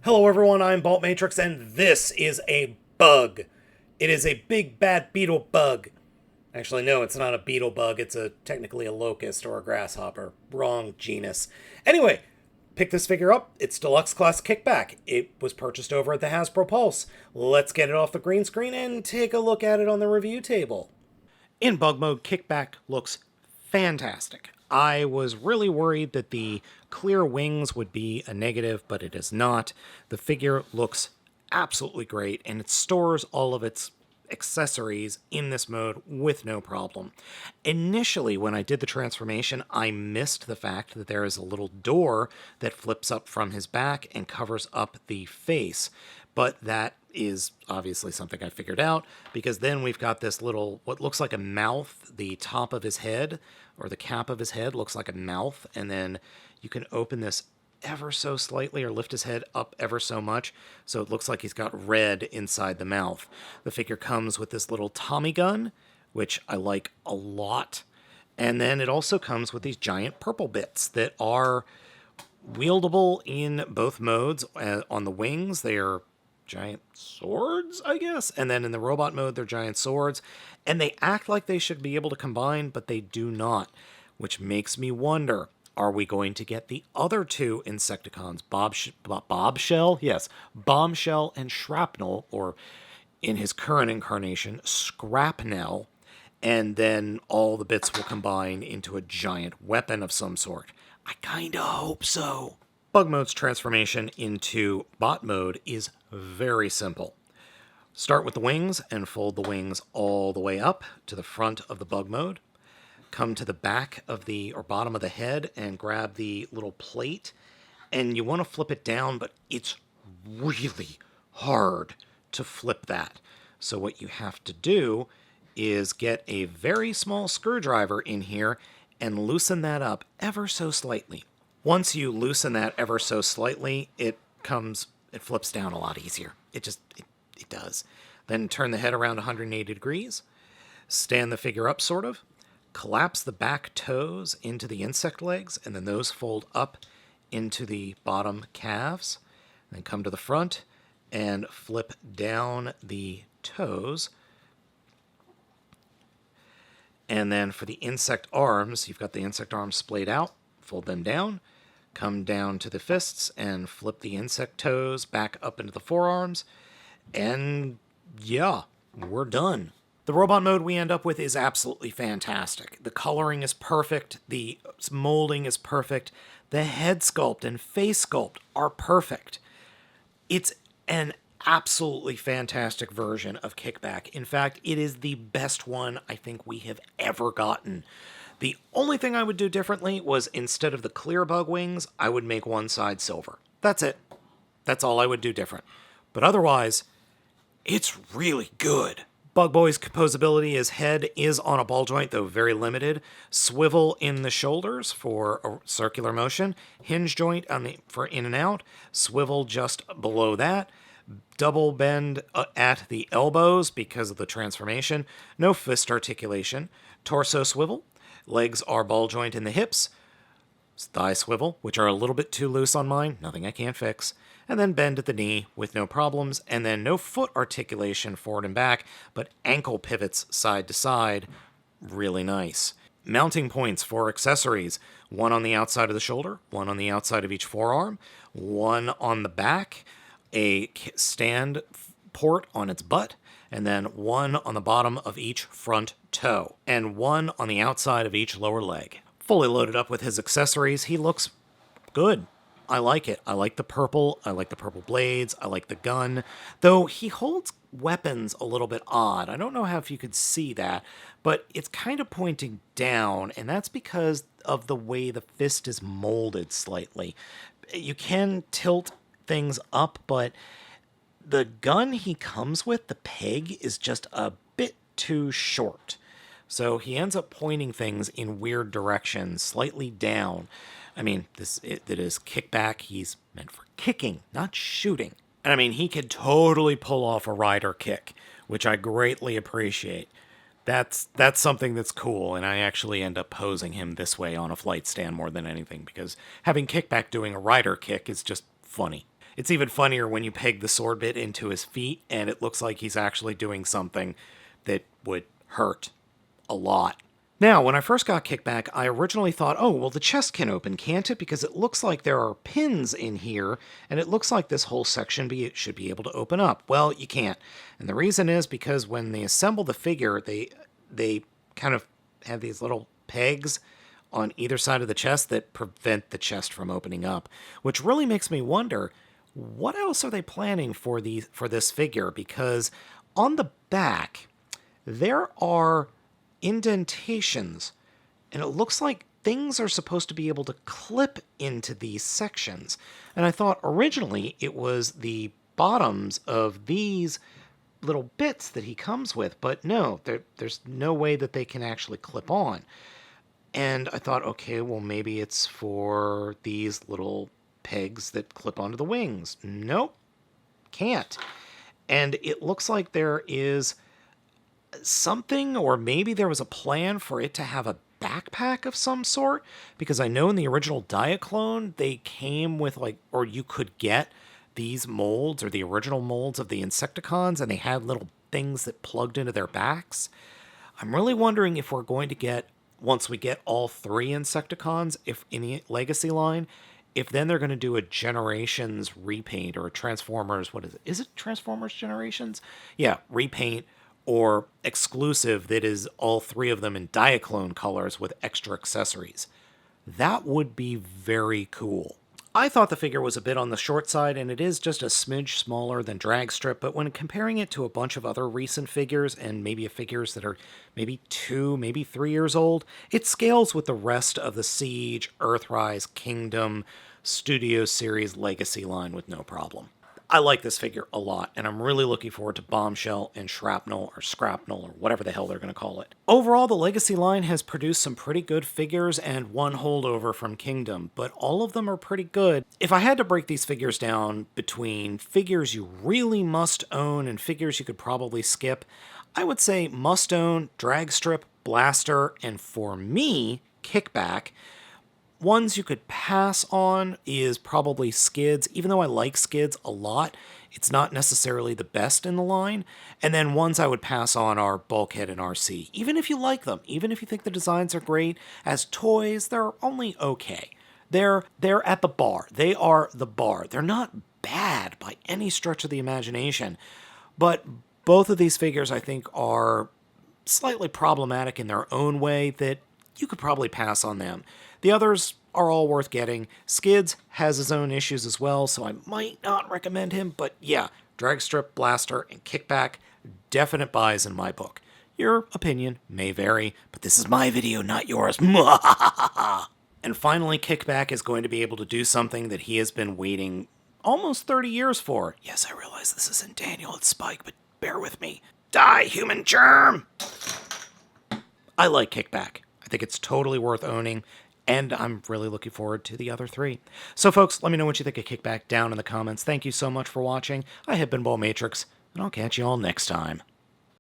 Hello everyone, I'm Baltmatrix, and this is a bug. It is a big bad beetle bug. Actually, no, it's not a beetle bug, it's technically a locust or a grasshopper. Wrong genus. Anyway, pick this figure up. It's Deluxe Class Kickback. It was purchased over at the Hasbro Pulse. Let's get it off the green screen and take a look at it on the review table. In bug mode, Kickback looks fantastic. I was really worried that the clear wings would be a negative, but it is not. The figure looks absolutely great, and it stores all of its accessories in this mode with no problem. Initially, when I did the transformation, I missed the fact that there is a little door that flips up from his back and covers up the face, but that is obviously something I figured out, because then we've got this little, what looks like a mouth, the top of his head, or the cap of his head looks like a mouth, and then you can open this ever so slightly or lift his head up ever so much, so it looks like he's got red inside the mouth. The figure comes with this little Tommy gun, which I like a lot, and then it also comes with these giant purple bits that are wieldable in both modes. On the wings, they are giant swords, I guess, and then in the robot mode, they're giant swords, and they act like they should be able to combine, but they do not, which makes me wonder, are we going to get the other two Insecticons, Bombshell? Yes, Bombshell and Shrapnel, or in his current incarnation, Scrapnel, and then all the bits will combine into a giant weapon of some sort. I kinda hope so. Bug mode's transformation into bot mode is very simple. Start with the wings and fold the wings all the way up to the front of the bug mode. Come to the back of the, or bottom of the head, and grab the little plate. And you want to flip it down, but it's really hard to flip that. So what you have to do is get a very small screwdriver in here and loosen that up ever so slightly. Once you loosen that ever so slightly, it flips down a lot easier. It does. Then turn the head around 180 degrees, stand the figure up sort of, collapse the back toes into the insect legs, and then those fold up into the bottom calves. Then come to the front and flip down the toes. And then for the insect arms, you've got the insect arms splayed out, fold them down, come down to the fists and flip the insect toes back up into the forearms, and yeah, we're done. The robot mode we end up with is absolutely fantastic. The coloring is perfect, the molding is perfect, the head sculpt and face sculpt are perfect. It's an absolutely fantastic version of Kickback. In fact, it is the best one I think we have ever gotten. The only thing I would do differently was, instead of the clear bug wings, I would make one side silver. That's it. That's all I would do different. But otherwise, it's really good. Bug Boy's composability, his head is on a ball joint, though very limited. Swivel in the shoulders for a circular motion. Hinge joint for in and out. Swivel just below that. Double bend at the elbows because of the transformation. No fist articulation. Torso swivel. Legs are ball joint in the hips. Thigh swivel, which are a little bit too loose on mine, nothing I can't fix. And then bend at the knee with no problems. And then no foot articulation forward and back, but ankle pivots side to side. Really nice. Mounting points for accessories. One on the outside of the shoulder, one on the outside of each forearm, one on the back, a stand port on its butt, and then one on the bottom of each front toe, and one on the outside of each lower leg. Fully loaded up with his accessories, he looks good. I like it. I like the purple blades, I like the gun, though he holds weapons a little bit odd. I don't know if you could see that, but it's kind of pointing down, and that's because of the way the fist is molded slightly. You can tilt things up, but the gun he comes with, the peg, is just a bit too short. So he ends up pointing things in weird directions, slightly down. I mean, it is Kickback. He's meant for kicking, not shooting. And I mean, he could totally pull off a rider kick, which I greatly appreciate. That's something that's cool, and I actually end up posing him this way on a flight stand more than anything, because having Kickback doing a rider kick is just funny. It's even funnier when you peg the sword bit into his feet and it looks like he's actually doing something that would hurt a lot. Now, when I first got Kickback, I originally thought, oh, well, the chest can open, can't it? Because it looks like there are pins in here, and it looks like this whole section should be able to open up. Well, you can't. And the reason is because when they assemble the figure, they kind of have these little pegs on either side of the chest that prevent the chest from opening up, which really makes me wonder, what else are they planning for this figure? Because on the back, there are indentations, and it looks like things are supposed to be able to clip into these sections. And I thought originally it was the bottoms of these little bits that he comes with, but no, there's no way that they can actually clip on. And I thought, okay, well, maybe it's for these little pegs that clip onto the wings. Nope, can't. And it looks like there is something, or maybe there was a plan for it to have a backpack of some sort, because I know in the original Diaclone they came with or you could get these molds or the original molds of the Insecticons, and they had little things that plugged into their backs. I'm really wondering if we're going to get, once we get all 3 Insecticons, if in the Legacy line, if then they're going to do a Generations repaint or a Transformers, what is it? Is it Transformers Generations? Yeah, repaint or exclusive that is all 3 of them in Diaclone colors with extra accessories. That would be very cool. I thought the figure was a bit on the short side, and it is just a smidge smaller than Dragstrip, but when comparing it to a bunch of other recent figures, and maybe figures that are maybe 2, maybe 3 years old, it scales with the rest of the Siege, Earthrise, Kingdom, Studio Series Legacy line with no problem. I like this figure a lot, and I'm really looking forward to Bombshell and Shrapnel or Scrapnel or whatever the hell they're going to call it. Overall, the Legacy line has produced some pretty good figures and one holdover from Kingdom, but all of them are pretty good. If I had to break these figures down between figures you really must own and figures you could probably skip, I would say must own, Dragstrip, Blaster, and for me, Kickback. Ones you could pass on is probably Skids. Even though I like Skids a lot, it's not necessarily the best in the line. And then ones I would pass on are Bulkhead and RC. Even if you like them, even if you think the designs are great, as toys, they're only okay. They're at the bar. They are the bar. They're not bad by any stretch of the imagination. But both of these figures, I think, are slightly problematic in their own way that you could probably pass on them. The others are all worth getting. Skids has his own issues as well, so I might not recommend him, but yeah, Dragstrip, Blaster, and Kickback, definite buys in my book. Your opinion may vary, but this is my video, not yours. And finally, Kickback is going to be able to do something that he has been waiting almost 30 years for. Yes, I realize this isn't Daniel, it's Spike, but bear with me. Die, human germ! I like Kickback. I think it's totally worth owning, and I'm really looking forward to the other 3. So folks, let me know what you think of Kickback down in the comments. Thank you so much for watching. I have been Baltmatrix, and I'll catch you all next time.